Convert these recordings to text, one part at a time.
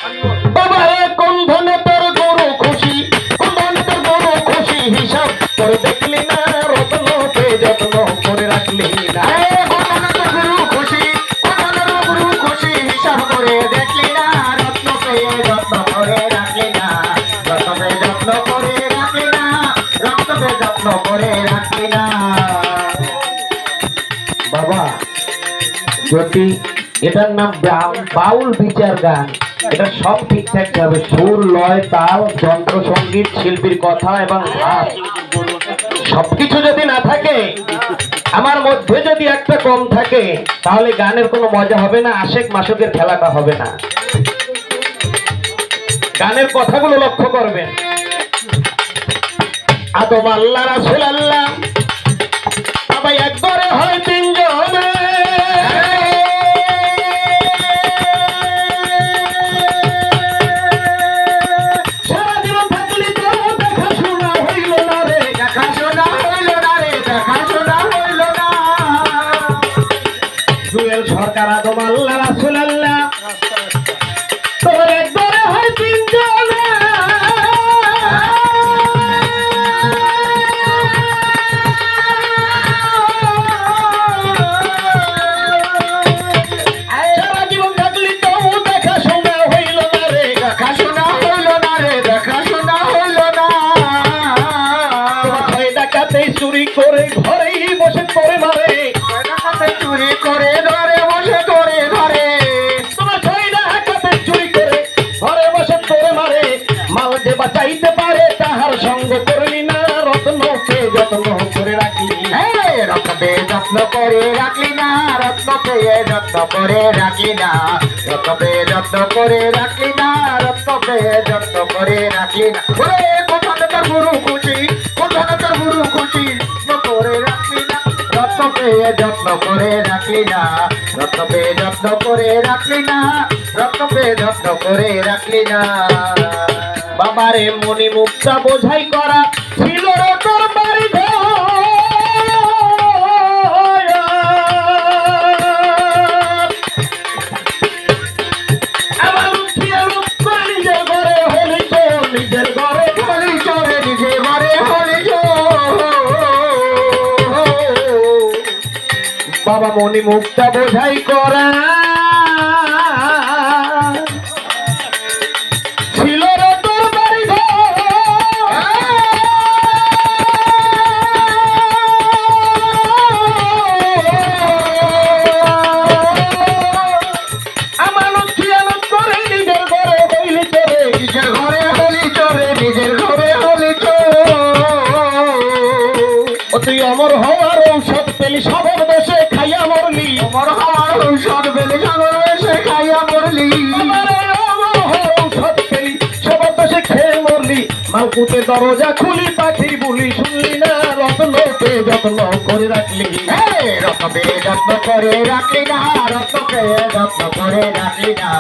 বাবা কোন ধনে তোর গরু খুশি, কোন ধনে তোর গরু খুশি, হিসাব করে দেখলি না, রত্নকে যত্ন করে রাখলি না। কোন ধনে তোর গরু খুশি, কোন ধনে তোর গরু খুশি, হিসাব করে দেখলি না, রত্নকে যত্ন করে রাখলি না, রত্নকে যত্ন করে রাখলি না, রত্নকে যত্ন করে রাখলি না। বাবা যদি এটার নাম বাউল বিচার গান, এটা সব ঠিকঠাক যাবে, সুর লয় তাল যন্ত্র সঙ্গীত শিল্পীর কথা এবং ভাব সবকিছু যদি না থাকে, আমার মধ্যে যদি একটা কম থাকে, তাহলে গানের কোনো মজা হবে না, আশেক মাসুকের খেলাটা হবে না। গানের কথাগুলো লক্ষ্য করবেন। আদম আল্লাহ রাসূল আল্লাহ, সবাই একবারে হয় তিনজনে, সারা জীবন থাকলে তো দেখাশোনা হইল না রে, দেখাশোনা হইল না রে, দেখাশোনা হইল না। জুয়েল সরকার আদম আল্লাহ রাসূল আল্লাহ, তোর একবারে হয় তিনজনে, সারা জীবন থাকলে তো দেখাশোনা হইল না রে, দেখাশোনা হইল না রে, দেখাশোনা হইল না। তোমার ছয় ডাকাতে চুরি করে ঘরেই বসে পড়ে মারে, ডাকাতে চুরি করে ধরে বসে করে ধরে, তোমার ছয় ডাকাতে চুরি করে ঘরে বসে পড়ে মারে, মাল যে বাঁচাইতে পারে তাহার সঙ্গ করলি না, রত্নকে যত্ন করে রাখলি। রত্নকে যত্ন করে রাখলি না, রত্নকে যত্ন করে রাখলি না, রত্নকে যত্ন করে রাখলি না, রত্নকে যত্ন করে রাখলি না। ওরে কোথায় তোর গুরু খুশি, কোথায় তোর গুরু খুশি, যত্ন করে রাখলি না, রত্নকে যত্ন করে রাখলি না, রত্নকে যত্ন করে রাখলি না, রত্নকে যত্ন করে রাখলি না। বাবারে মনি মুক্তা বোঝাই করা ছিল রে তোর বাড়ি ঘর, আমার উঠিয়া রূপ করে নিজের ঘরে হলি তো, নিজের ঘরে হলি চলে নিজে ঘরে হলি বাবা মনি মুক্তা বোঝাই করা ছিল রে তোর বাড়ি ঘর, আমার খেয়ানত করে নিজের ঘরে হইলি চলে, নিজের ঘরে হলি চলে, নিজের ঘরে হলি চলে। ও তুই অমর হওয়ার ঔষধ পেলি, সবার দেশে খাইয়া মরলি, অমর হওয়ার ঔষধ পেলি, সাগর এসে খাইয়া মরলি। আমার অমর হওয়ার ঔষধ পেলি, সবার দেশে খেয়ে মরলি, মালকুতে দরজা খুলি পাখির বুলি শুনলি না, রত্নকে যত্ন করে রাখলি। রত্নকে যত্ন করে রাখলি না, রত্নকে যত্ন করে রাখলি না,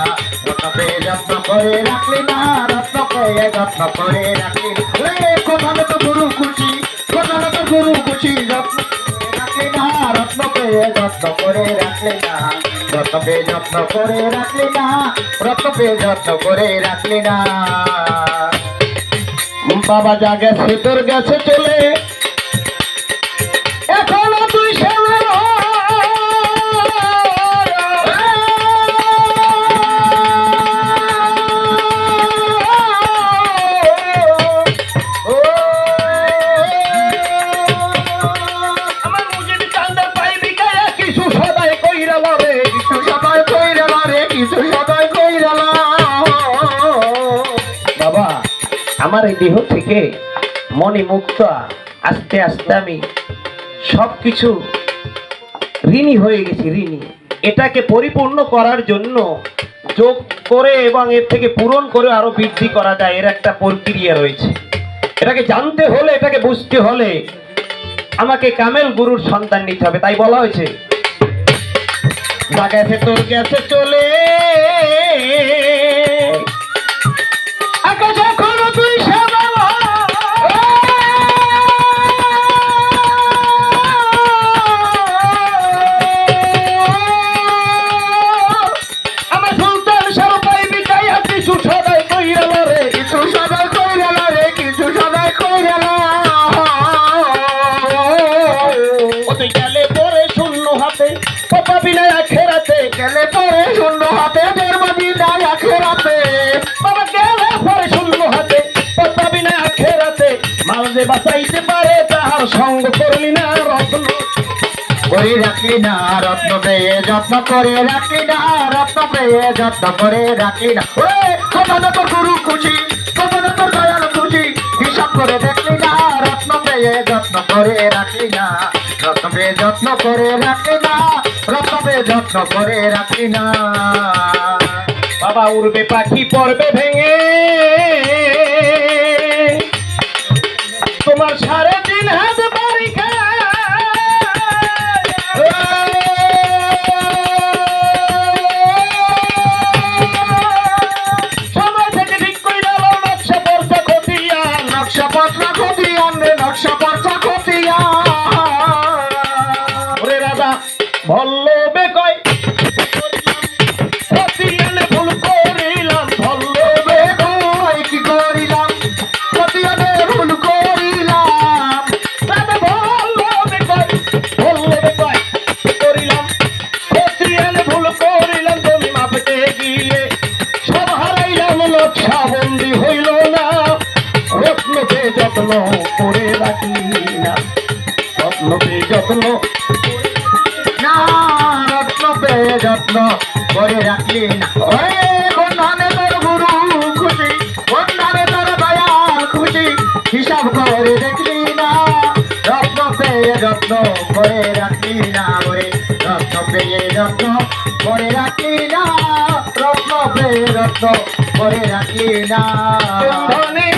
রত্নকে যত্ন করে রাখলি না, রত্নকে যত্ন করে রাখলি না। কোথায় তো গুরু খুশি, কোথায় তো গুরু খুশি, যত্ন রাখলি না, রত্নকে যত্ন করে রাখলি না, রত্নকে যত্ন করে রাখলি না, রত্নকে যত্ন করে রাখলি না। বাবা যা গেছে তোর গেছে চলে, এখনো তুই শ্যামের আমার মুজিব চান্দা পাইবি গায়ে কিছু সদাই কইরা লরে, কিছু সবাই কইরা রে, কিছু সবাই কইরা। বাবা আমার এই দেহ থেকে মনে মুক্তা আস্তে আস্তে আমি সবকিছু ঋণী হয়ে গেছি, ঋণী। এটাকে পরিপূর্ণ করার জন্য যোগ করে এবং এর থেকে পূরণ করে আরো বৃদ্ধি করা যায়, এর একটা প্রক্রিয়া রয়েছে। এটাকে জানতে হলে, এটাকে বুঝতে হলে আমাকে কামেল গুরুর সন্তান নিতে হবে। তাই বলা হয়েছে জাগাতে তোর গেছে চলে, আকাশ এখনো তুই সেবা আমার সুলতান সার পাইবি গায়া কিছু যে বাঁচাইতে পারে তাহার সঙ্গ করলি না রত্ন করে রাখলি না রত্ন পেয়ে যত্ন করে রাখলি না রত্ন পেয়ে যত্ন করে রাখলি না ওরে কত না তোর গুরু খুশি কত না তোর দয়াল খুশি হিসাব করে দেখলি না রত্ন পেয়ে যত্ন করে রাখলি না রত্ন পেয়ে যত্ন করে রাখলি না রত্ন পেয়ে যত্ন করে রাখলি না বাবা উড়বে পাখি পড়বে ভেঙে তোমার 3.5 হাত বাড়ি সময় থেকে ঠিক করে গেল নকশা পড়ছে খতিয়ান নকশা পত্র খতিয়ান রে নকশা পত্র খতিয়ান ওরে রাজা ভল্লবে কয় খতিয়ানে ভুল করিলাম ভল্লবে কই কি করিলাম খতিয়ানে ভুল করিলাম রাজা ভল্লবে কয় করিলাম খতিয়ানে ভুল করিলাম তুমি মাপতে গিয়ে সব হারাইলাম নকশা বন্দি হইল না রত্নকে যত্ন করে রাখি না রত্নকে যত্ন না রত্ন পেয়ে যত্ন করে রাখলি না ওরে বন্ধনে তোর গুরু খুশি বন্ধনে তোর দয়াল খুশি হিসাব করে দেখলি না রত্ন পেয়ে যত্ন করে রাখলি না ওরে রত্ন পেয়ে যত্ন করে রাখলি না রত্ন পেয়ে যত্ন করে রাখলি না বন্ধনে